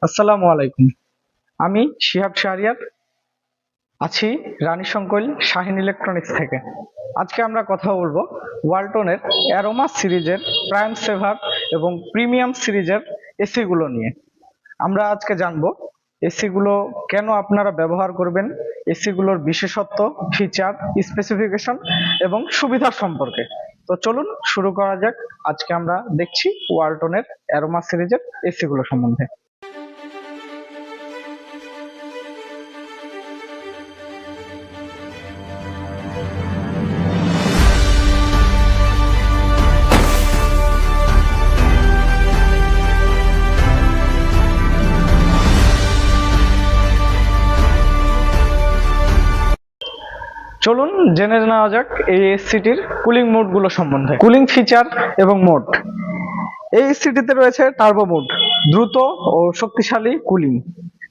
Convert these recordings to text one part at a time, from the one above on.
আসসালামু আলাইকুম। আমি শিহাব শাহরিয়ার আছি রানী সংকৈল শাহিন ইলেকট্রনিক্স থেকে। আজকে আমরা কথা বলবো ওয়ালটনের অ্যারোমা সিরিজের প্রাইম সেভার এবং প্রিমিয়াম সিরিজের এসি গুলো নিয়ে। আমরা আজকে জানবো এসি গুলো কেন আপনারা ব্যবহার করবেন, এসি গুলোর বিশেষত্ব, ফিচার, স্পেসিফিকেশন এবং সুবিধা সম্পর্কে। তো চলুন শুরু করা যাক। আজকে আমরা দেখছি ওয়ালটনের অ্যারোমা সিরিজের এসি গুলো সম্বন্ধে। চলুন জেনে নেওয়া যাক এই এসিটির কুলিং মোড গুলো সম্বন্ধে। কুলিং ফিচার এবং মোড। এই এসিটিতে রয়েছে টার্বো মোড, দ্রুত ও শক্তিশালী কুলিং।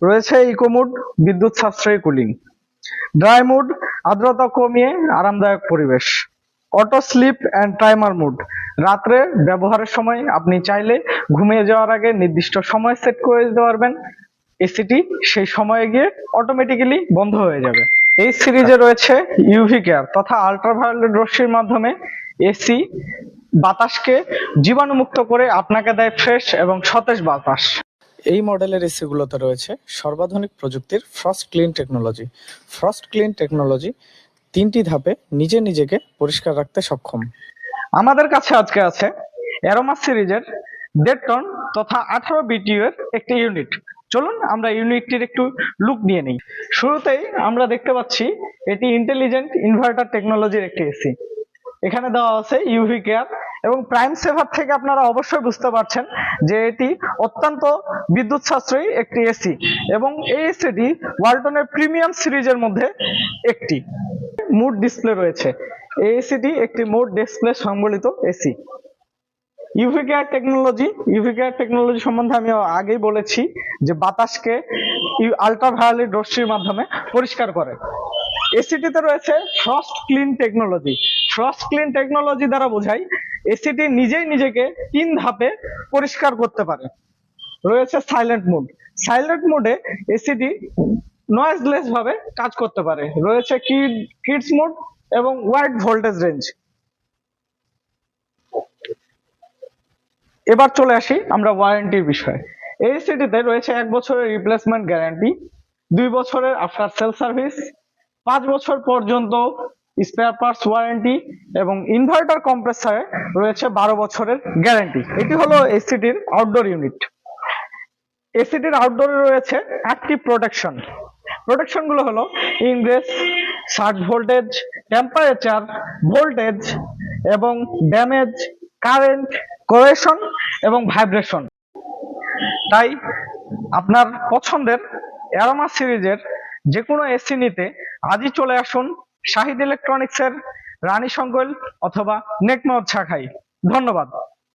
রয়েছে ইকো মোড, বিদ্যুৎ সাশ্রয়ী কুলিং। ড্রাই মোড, আর্দ্রতা কমিয়ে আরামদায়ক পরিবেশ। Auto sleep and timer mode, রাত্রে ব্যবহারের সময় আপনি চাইলে ঘুমিয়ে যাওয়ার আগে নির্দিষ্ট সময় সেট করে দিতে পারবেন। এসিটি সেই সময়ে গিয়ে অটোমেটিক্যালি বন্ধ হয়ে যাবে। এই সিরিজে রয়েছে ইউভি কেয়ার তথা আল্ট্রাভায়োলেট রশ্মির মাধ্যমে এসি বাতাসকে জীবাণুমুক্ত করে আপনাকে দেয় ফ্রেশ এবং সতেজ বাতাস। এই মডেলের এসিগুলোতে রয়েছে সর্বাধুনিক প্রযুক্তির frost clean technology. Frost clean technology 3টি ধাপে নিজেকে পরিষ্কার রাখতে সক্ষম। আমাদের কাছে আজকে আছে অ্যারোমা সিরিজের 1.5 টন তথা 18 বিটিইউ এর একটি ইউনিট। চলুন আমরা ইউনিটটির একটু লুক নিয়ে নিই। শুরুতেই আমরা দেখতে পাচ্ছি এটি ইন্টেলিজেন্ট ইনভার্টার টেকনোলজির একটি এসি। এখানে দেওয়া আছে ইউভি কেয়ার এবং প্রাইম সেভার থেকে আপনারা অবশ্যই বুঝতে পারছেন যে এটি অত্যন্ত বিদ্যুৎ সাশ্রয়ী একটি এসি এবং এই এসিটি ওয়ালটনের প্রিমিয়াম সিরিজের মধ্যে একটি। মুড ডিসপ্লে রয়েছে। এই এসিটি একটি মোড ডিসপ্লে সম্বলিত এসি। ইউভি কেয়ার টেকনোলজি সম্বন্ধে আমি আগেই বলেছি যে বাতাসকে আল্ট্রাভায়োলেট রশ্মির মাধ্যমে পরিষ্কার করে। এসিটিতে রয়েছে frost clean technology. Frost clean technology দ্বারা বোঝায় এসিটি নিজেকে 3 ধাপে পরিষ্কার করতে পারে। রয়েছে সাইলেন্ট মোডে এসিটি নয়েজলেস ভাবে কাজ করতে পারে। রয়েছে কিডস মোড এবং ওয়াইড ভোল্টেজ রেঞ্জ। এবার চলে আসি আমরা ওয়ারেন্টির বিষয়ে। এই এসিটিতে রয়েছে 1 বছরের রিপ্লেসমেন্ট গ্যারান্টি, 2 বছরের আফটার সেল সার্ভিস, 5 বছর পর্যন্ত স্পেয়ার পার্টস ওয়ারেন্টি এবং ইনভার্টার কম্প্রেসরে রয়েছে 12 বছরের গ্যারান্টি। এটি হলো এসিটির আউটডোর ইউনিট। এসিটির আউটডোরে রয়েছে অ্যাক্টিভ প্রোটেকশন গুলো হলো ingress, surge voltage, temperature, voltage এবং ড্যামেজ, কারেন্ট, কোরেশন এবং ভাইব্রেশন। তাই আপনার পছন্দের অ্যারোমা সিরিজের যে কোনো এসি নিতে আজই চলে আসুন শাহিদ ইলেকট্রনিক্সের রানী সংকৈল অথবা নেকমাউদ শাখায়। ধন্যবাদ।